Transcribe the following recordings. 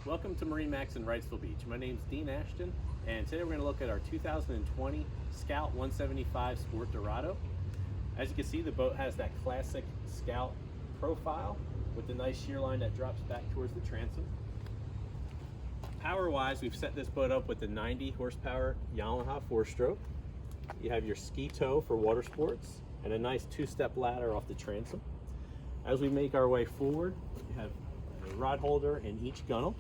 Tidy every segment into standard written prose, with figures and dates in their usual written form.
Welcome to MarineMax in Wrightsville Beach. My name's Dean Ashton, and today we're going to look at our 2020 Scout 175 Sport Dorado. As you can see, the boat has that classic Scout profile with the nice shear line that drops back towards the transom. Power-wise, we've set this boat up with the 90 horsepower Yamaha 4-stroke. You have your ski tow for water sports and a nice 2-step ladder off the transom. As we make our way forward, you have a rod holder in each gunnel.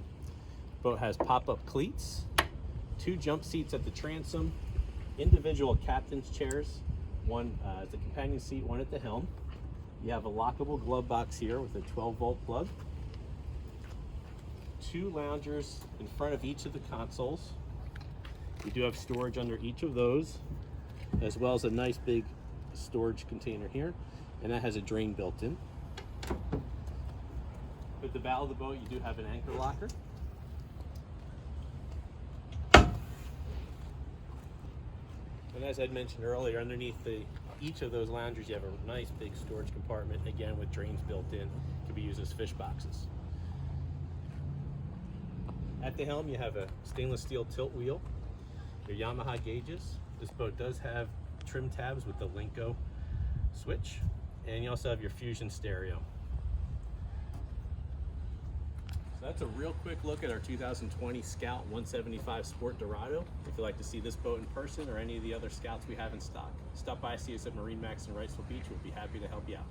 Boat has pop-up cleats, 2 jump seats at the transom, individual captain's chairs, one at the companion seat, one at the helm. You have a lockable glove box here with a 12-volt plug. 2 loungers in front of each of the consoles. You do have storage under each of those, as well as a nice big storage container here, and that has a drain built in. At the bow of the boat, you do have an anchor locker. And as I'd mentioned earlier, underneath each of those loungers, you have a nice big storage compartment, again with drains built in, can be used as fish boxes. At the helm, you have a stainless steel tilt wheel, your Yamaha gauges. This boat does have trim tabs with the Linko switch, and you also have your Fusion stereo. So that's a real quick look at our 2020 Scout 175 Sport Dorado. If you'd like to see this boat in person or any of the other Scouts we have in stock, stop by, see us at MarineMax in Wrightsville Beach. We'll be happy to help you out.